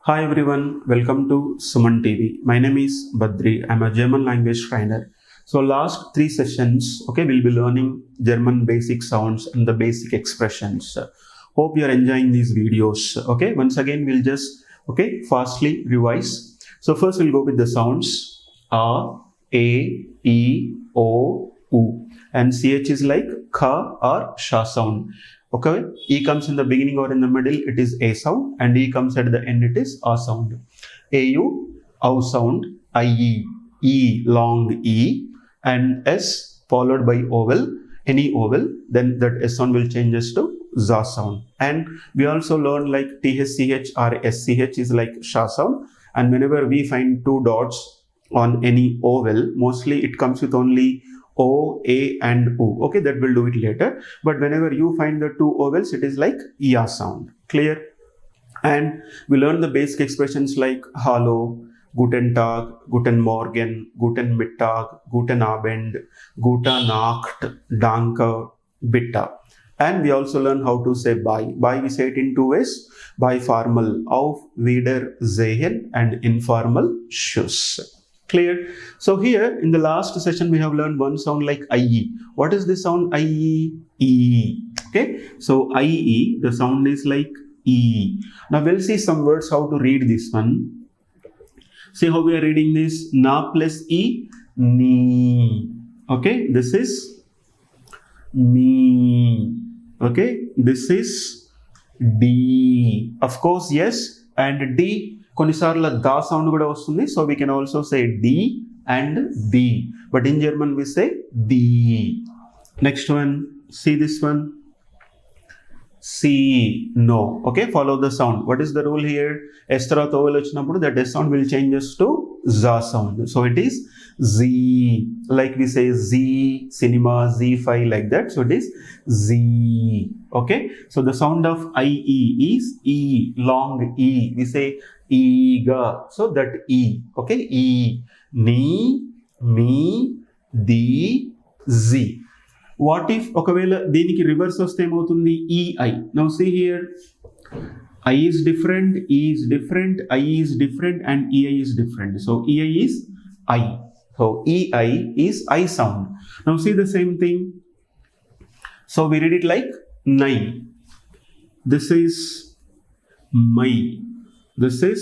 Hi everyone, welcome to SumanTV. My name is Badri. I'm a German language trainer. So last 3 sessions, we'll be learning German basic sounds and the basic expressions. Hope you're enjoying these videos. Once again we'll just fastly revise. So first we'll go with the sounds A, E, O, U, and CH is like Kha or Sha sound. E comes in the beginning or in the middle, it is A sound, and E comes at the end, it is A sound. AU, OU sound, IE, E, long E, and S followed by vowel, any vowel, then that S sound will changes to ZA sound. And we also learn like THCH or SCH is like Sha sound, and whenever we find 2 dots on any vowel, mostly it comes with only O, A and U. That we'll do it later. But whenever you find the 2 vowels, it is like Ya sound. Clear? And we learn the basic expressions like Hallo, Guten Tag, Guten Morgen, Guten Mittag, Guten Abend, Gute Nacht, Danke, Bitte. And we also learn how to say bye. Bye we say it in 2 ways. Bye formal, Auf Wiedersehen, and informal Tschüss. Clear? So here in the last session we have learned one sound like IE. What is this sound IE? E. So IE, the sound is like E. Now we'll see some words how to read this one. See how we are reading this? Na plus E, Ni. This is Me. This is D. Of course, yes, and D. కొన్నిసార్లు దా sound కూడా వస్తుంది, so we can also say D and the, but in German we say ది. Next one, see this one, C, no. Follow the sound. What is the rule here? S తర్వాత vowel వచ్చినప్పుడు that S sound will changes to జా sound. So it is Z, like we say Zee cinema, Z5, like that. So it is Z. So the sound of IE is E, long E. We say Ega. So that E. E. Ni, me, di, Z. What if ఒకవేళ దీనికి reverse వస్తే ఏమవుతుంది? EI. Now see here. I is different, E is different, I is different, and EI is different. So EI is I. So EI is I sound. Now see the same thing. So we read it like Nai. This is my. This is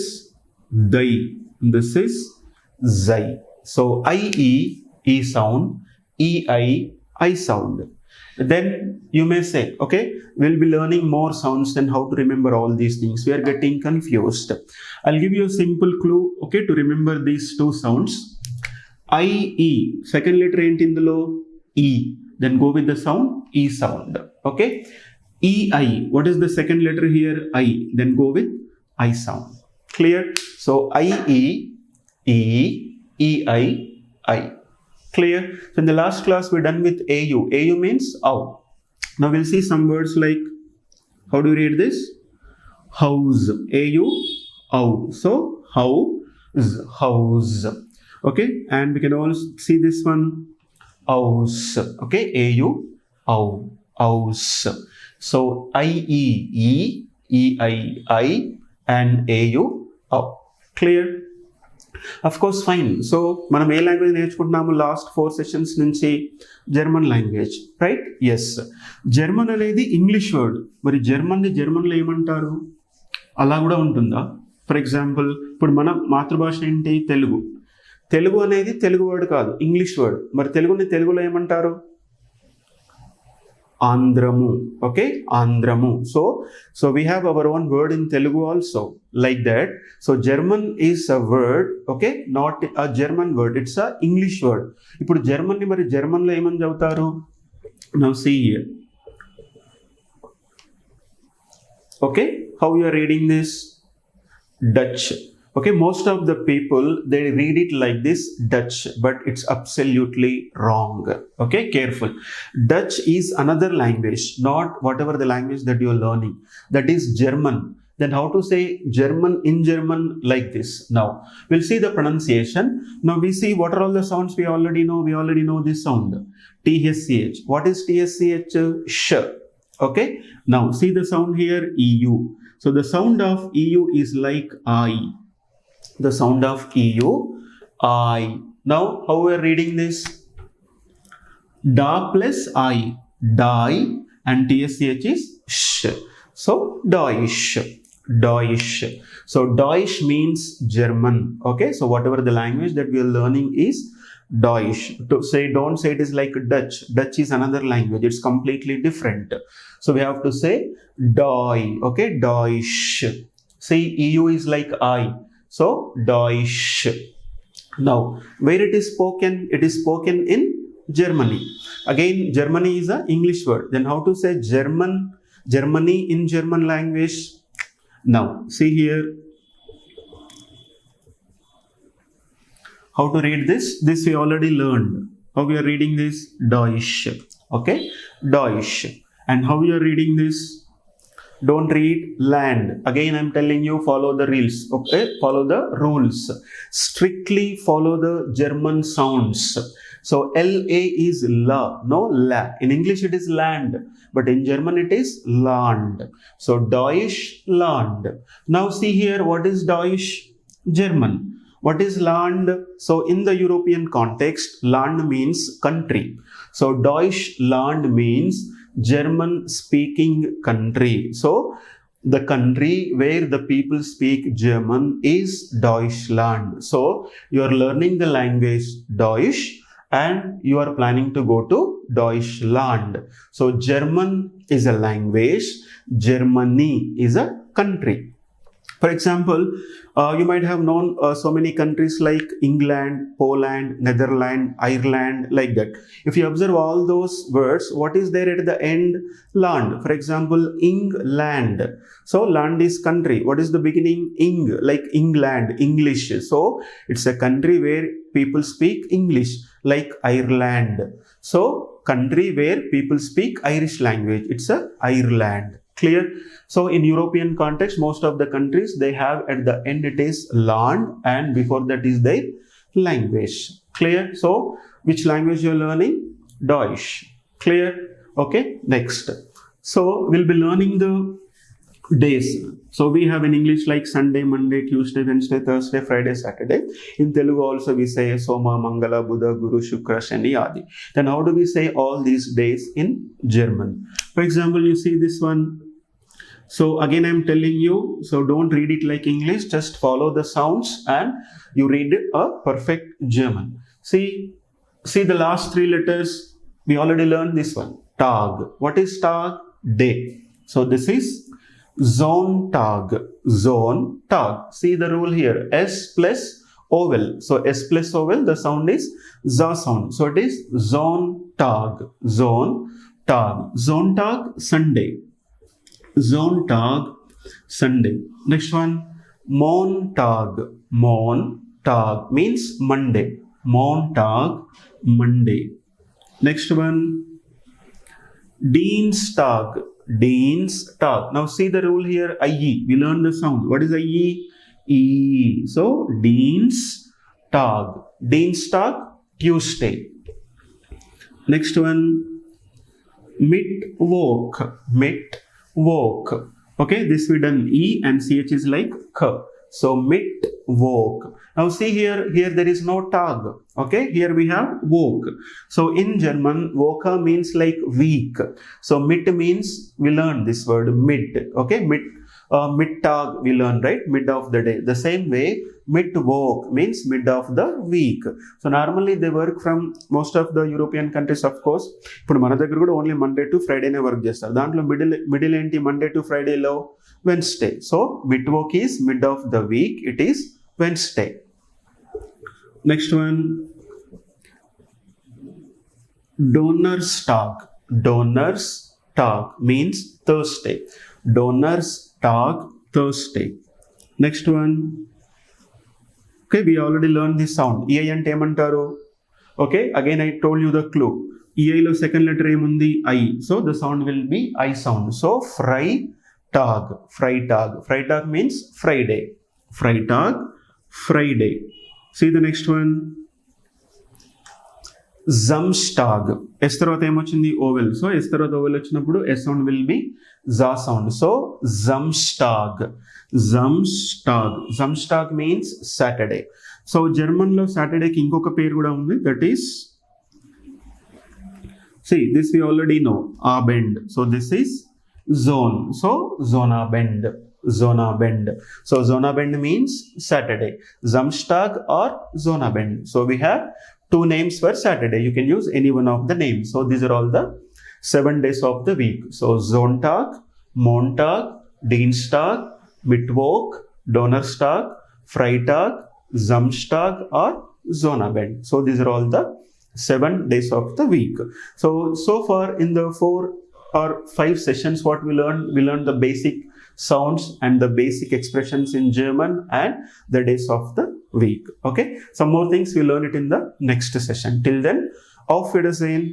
Dai. This is Zai. So IE, E sound, EI, I sound. Then you may say, we'll be learning more sounds, then how to remember all these things. We are getting confused. I'll give you a simple clue, to remember these 2 sounds. IE, second letter ain't in the low, E. Then go with the sound, E sound. EI, what is the second letter here? I. Then go with I sound. Clear? So IE, E, EI, I. Clear? So in the last class we're done with AU. AU means OU. Now we'll see some words like, how do you read this? House. AU, OU. So house. And we can also see this one, house. AU, OU, house. So IE, E, EI, I, and AU, OU. Clear? Of course, fine. So మనం ఏ language నేర్చుకుంటున్నాము? Last 4 sessions నుంచి German language, right? Yes. German అనేది English word. మరి జర్మన్ని జర్మన్లో ఏమంటారు? అలా కూడా ఉంటుందా? ఫర్ ఎగ్జాంపుల్, ఇప్పుడు మన మాతృభాష ఏంటి? తెలుగు. తెలుగు అనేది తెలుగు వర్డ్ కాదు, ఇంగ్లీష్ వర్డ్. మరి తెలుగుని తెలుగులో ఏమంటారు? ఆంధ్రము. ఆంధ్రము. So we have our own word in Telugu also, like that. So German is a word, not a German word, it's a English word. ఇప్పుడు జర్మన్ ని మరి జర్మన్ లో ఏమని చదువుతారు? Now see here. How you are reading this? Dutch. Most of the people, they read it like this, Dutch, but it's absolutely wrong. Careful. Dutch is another language, not whatever the language that you are learning. That is German. Then how to say German in German like this? Now we'll see the pronunciation. Now we see what are all the sounds we already know. We already know this sound, THCH. What is THCH? Sh. Now see the sound here, EU. So the sound of EU is like I. The sound of EU, I. Now how we are reading this? Da plus I, die, and TSH is sh. So Deutsch, Deutsch. So Deutsch means German. Okay, so whatever the language that we are learning is Deutsch. To say, don't say it is like Dutch. Dutch is another language. It's completely different. So we have to say Doi. Okay, Deutsch. See, EU is like I. So Deutsch. Now, where it is spoken? It is spoken in Germany. Again, Germany is an English word. Then how to say German? Germany in German language. Now, see here. How to read this? This we already learned. How we are reading this? Deutsch. Okay? Deutsch. And how we are reading this? Don't read land. Again, I'm telling you, follow the rules. Okay? Follow the rules. Strictly follow the German sounds. So LA is la, no la. In English it is land, but in German it is land. So Deutsch, land. Now see here, what is Deutsch? German. What is land? So in the European context, land means country. So Deutschland means German speaking country. So the country where the people speak German is Deutschland. So you are learning the language Deutsch and you are planning to go to Deutschland. So German is a language, Germany is a country. For example, you might have known so many countries like England, Poland, Netherlands, Ireland, like that. If you observe all those words, what is there at the end? Land. For example, England. So land is country. What is the beginning? Ing, like England, English. So it's a country where people speak English, like Ireland. So country where people speak Irish language. It's a Ireland. Clear? So in European context, most of the countries, they have at the end it is land and before that is their language. Clear? So which language you are learning? Deutsch. Clear? Okay, next. So we'll be learning the days. So we have in English like Sunday, Monday, Tuesday, Wednesday, Thursday, Friday, Saturday. In Telugu also we say Soma, Mangala, Buddha, Guru, Shukra, Shani, Adi. Then how do we say all these days in German? For example, you see this one. So again, I'm telling you, so don't read it like English, just follow the sounds and you read a perfect German. See the last three letters, we already learned this one, Tag. What is Tag? Day. So this is Sonntag, Sonntag. See the rule here, S plus vowel. So S plus vowel, the sound is za sound. So it is Sonntag, Sonntag, Sonntag, Sunday. Sonntag, Sunday. Next one, Montag. Montag means Monday. Montag, Monday. Next one, Dienstag. Dienstag. Now see the rule here, IE. We learn the sound. What is IE? E. So Dienstag. Dienstag, Tuesday. Next one, Mittwoch. Mittwoch. Okay, this we done E and CH is like K. So Mittwoch. Now see here there is no Tag. Okay, here we have Woch. So in German, Woche means like week. So Mitt means, we learn this word mid. Okay, Mittag we learn, right? Mid of the day. The same way, Mittwoch means mid of the week. So normally they work from most of the European countries, of course. ఇప్పుడు మన దగ్గర కూడా only Monday to ఫ్రైడేనే work చేస్తారు. దాంట్లో middle ఏంటి? Monday to ఫ్రైడేలో Wednesday. So Mittwoch is mid of the week. It is Wednesday. Next one, Donnerstag. Donnerstag means Thursday. Donnerstag, Thursday. Next one. Okay, we already learned this sound. EI ante emantaru? Okay, again I told you the clue. EI lo second letter emundi? I. So the sound will be I sound. So Freitag. Freitag. Freitag means Friday. Freitag, Friday. See the next one. Samstag. S tarvata em ochindi? Vowel. So S tarvata vowel ochinappudu S sound will be za sound. So Samstag. Samstag means Saturday. So German lo Saturday ki inkoka పేరు కూడా ఉంది, that is, see, this we already know, Abend. So this is zone. So Zonabend. So Zonabend means Saturday. Samstag or Zonabend. So we have two names for Saturday. You can use any one of the names. So these are all the 7 days of the week. So Sonntag, Montag, Dienstag, Mittwoch, Donnerstag, Freitag, Samstag or Zonabend. So these are all the 7 days of the week. So far in the 4 or 5 sessions, what we learned the basic sounds and the basic expressions in German and the days of the week. Okay, some more things we learn it in the next session. Till then, auf Wiedersehen.